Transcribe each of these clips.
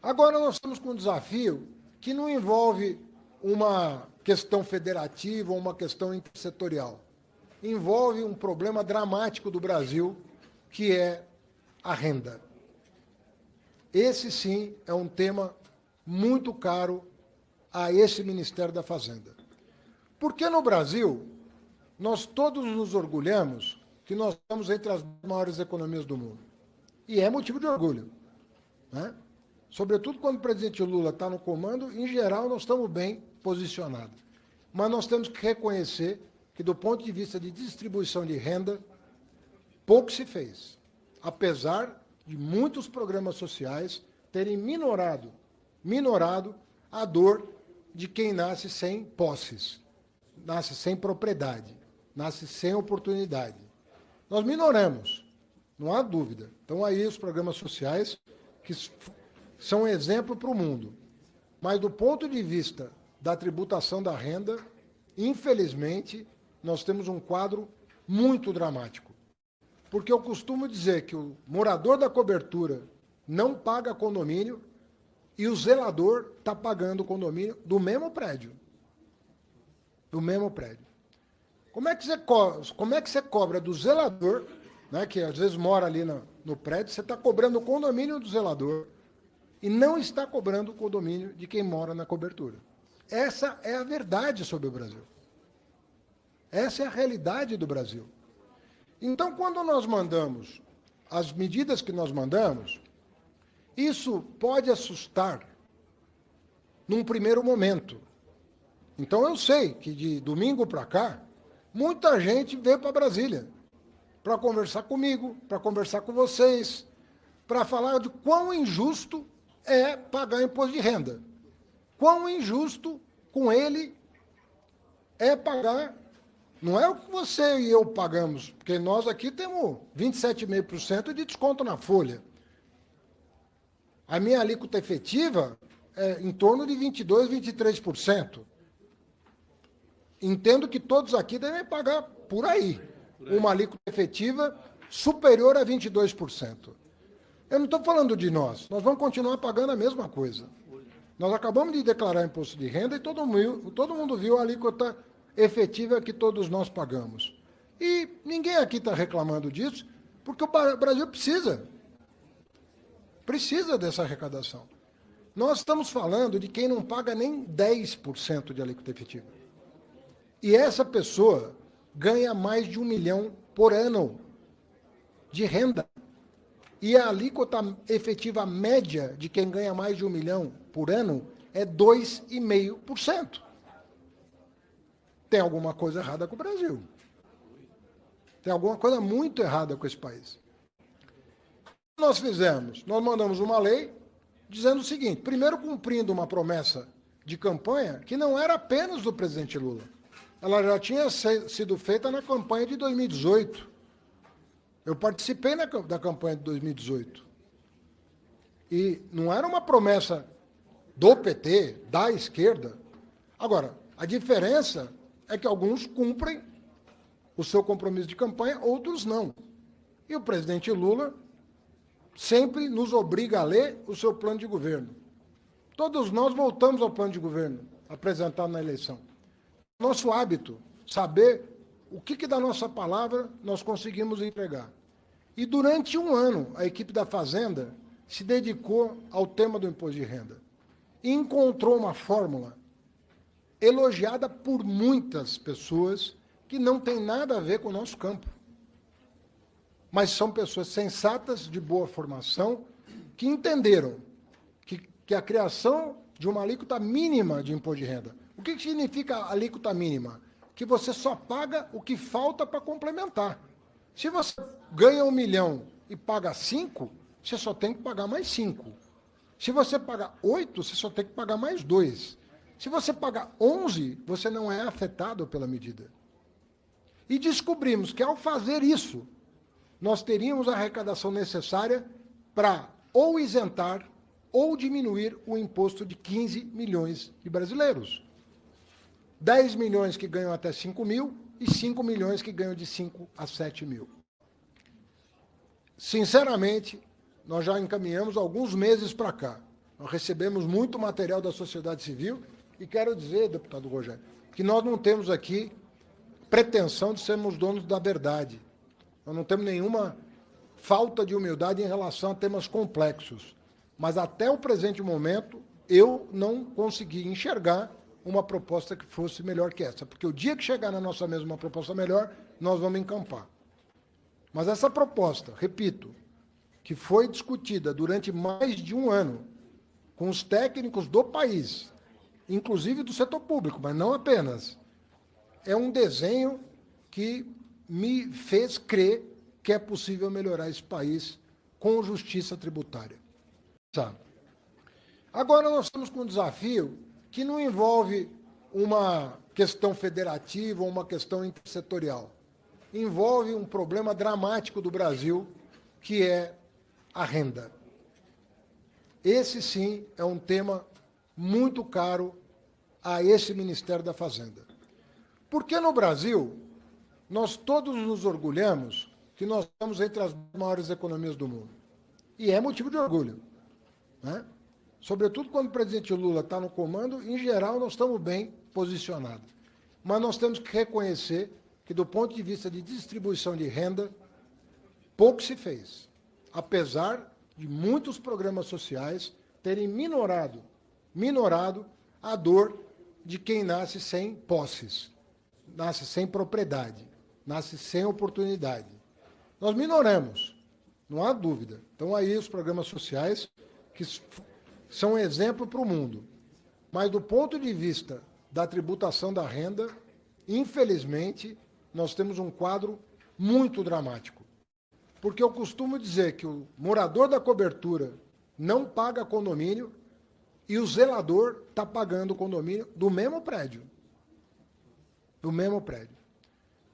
Agora nós estamos com um desafio que não envolve uma questão federativa ou uma questão intersetorial. Envolve um problema dramático do Brasil, que é a renda. Esse, sim, é um tema muito caro a esse Ministério da Fazenda. Porque no Brasil, nós todos nos orgulhamos que nós estamos entre as maiores economias do mundo. E é motivo de orgulho, né? Sobretudo quando o presidente Lula está no comando, em geral, nós estamos bem posicionados. Mas nós temos que reconhecer que, do ponto de vista de distribuição de renda, pouco se fez, apesar de muitos programas sociais terem minorado a dor de quem nasce sem posses, nasce sem propriedade, nasce sem oportunidade. Nós minoramos, não há dúvida. Então, aí os programas sociais que são um exemplo para o mundo. Mas, do ponto de vista da tributação da renda, infelizmente, nós temos um quadro muito dramático. Porque eu costumo dizer que o morador da cobertura não paga condomínio e o zelador está pagando o condomínio do mesmo prédio. Do mesmo prédio. Como é que você cobra do zelador, né, que às vezes mora ali no prédio, você está cobrando o condomínio do zelador e não está cobrando o condomínio de quem mora na cobertura. Essa é a verdade sobre o Brasil. Essa é a realidade do Brasil. Então, quando nós mandamos as medidas que nós mandamos, isso pode assustar num primeiro momento. Então, eu sei que de domingo para cá, muita gente veio para Brasília para conversar comigo, para conversar com vocês, para falar de quão injusto é pagar imposto de renda. Quão injusto com ele é pagar. Não é o que você e eu pagamos, porque nós aqui temos 27,5% de desconto na folha. A minha alíquota efetiva é em torno de 22%, 23%. Entendo que todos aqui devem pagar por aí uma alíquota efetiva superior a 22%. Eu não estou falando de nós vamos continuar pagando a mesma coisa. Nós acabamos de declarar imposto de renda e todo mundo viu a alíquota efetiva que todos nós pagamos. E ninguém aqui está reclamando disso, porque o Brasil precisa dessa arrecadação. Nós estamos falando de quem não paga nem 10% de alíquota efetiva. E essa pessoa ganha mais de 1 milhão por ano de renda. E a alíquota efetiva média de quem ganha mais de 1 milhão por ano é 2,5%. Tem alguma coisa errada com o Brasil. Tem alguma coisa muito errada com esse país. O que nós fizemos? Nós mandamos uma lei dizendo o seguinte: primeiro, cumprindo uma promessa de campanha que não era apenas do presidente Lula. Ela já tinha sido feita na campanha de 2018. Eu participei da campanha de 2018. E não era uma promessa do PT, da esquerda. Agora, a diferença é que alguns cumprem o seu compromisso de campanha, outros não. E o presidente Lula sempre nos obriga a ler o seu plano de governo. Todos nós voltamos ao plano de governo apresentado na eleição. Nosso hábito, saber o que da nossa palavra nós conseguimos entregar. E durante um ano, a equipe da Fazenda se dedicou ao tema do imposto de renda. E encontrou uma fórmula elogiada por muitas pessoas que não tem nada a ver com o nosso campo. Mas são pessoas sensatas, de boa formação, que entenderam que a criação de uma alíquota mínima de imposto de renda. O que significa alíquota mínima? Que você só paga o que falta para complementar. Se você ganha 1 milhão e paga 5, você só tem que pagar mais 5. Se você paga 8, você só tem que pagar mais 2. Se você pagar 11, você não é afetado pela medida. E descobrimos que, ao fazer isso, nós teríamos a arrecadação necessária para ou isentar ou diminuir o imposto de 15 milhões de brasileiros. 10 milhões que ganham até 5 mil e 5 milhões que ganham de 5 a 7 mil. Sinceramente, nós já encaminhamos alguns meses para cá. Nós recebemos muito material da sociedade civil e quero dizer, deputado Rogério, que nós não temos aqui pretensão de sermos donos da verdade. Nós não temos nenhuma falta de humildade em relação a temas complexos. Mas até o presente momento, eu não consegui enxergar uma proposta que fosse melhor que essa. Porque o dia que chegar na nossa mesa uma proposta melhor, nós vamos encampar. Mas essa proposta, repito, que foi discutida durante mais de um ano com os técnicos do país, inclusive do setor público, mas não apenas, é um desenho que me fez crer que é possível melhorar esse país com justiça tributária. Agora nós estamos com um desafio que não envolve uma questão federativa ou uma questão intersetorial. Envolve um problema dramático do Brasil, que é a renda. Esse, sim, é um tema muito caro a esse Ministério da Fazenda. Porque no Brasil, nós todos nos orgulhamos que nós estamos entre as maiores economias do mundo. E é motivo de orgulho, né? Sobretudo quando o presidente Lula está no comando, em geral, nós estamos bem posicionados. Mas nós temos que reconhecer que, do ponto de vista de distribuição de renda, pouco se fez, apesar de muitos programas sociais terem minorado a dor de quem nasce sem posses, nasce sem propriedade, nasce sem oportunidade. Nós minoramos, não há dúvida. Então, aí os programas sociais que são um exemplo para o mundo. Mas, do ponto de vista da tributação da renda, infelizmente, nós temos um quadro muito dramático. Porque eu costumo dizer que o morador da cobertura não paga condomínio e o zelador está pagando o condomínio do mesmo prédio. Do mesmo prédio.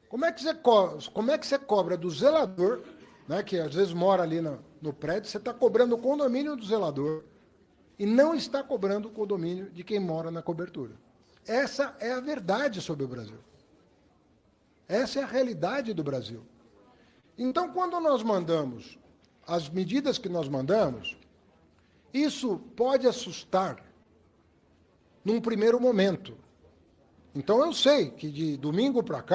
Como é que você cobra do zelador, né, que às vezes mora ali no prédio, você está cobrando o condomínio do zelador e não está cobrando o condomínio de quem mora na cobertura. Essa é a verdade sobre o Brasil. Essa é a realidade do Brasil. Então, quando nós mandamos as medidas que nós mandamos, isso pode assustar num primeiro momento. Então, eu sei que de domingo para cá,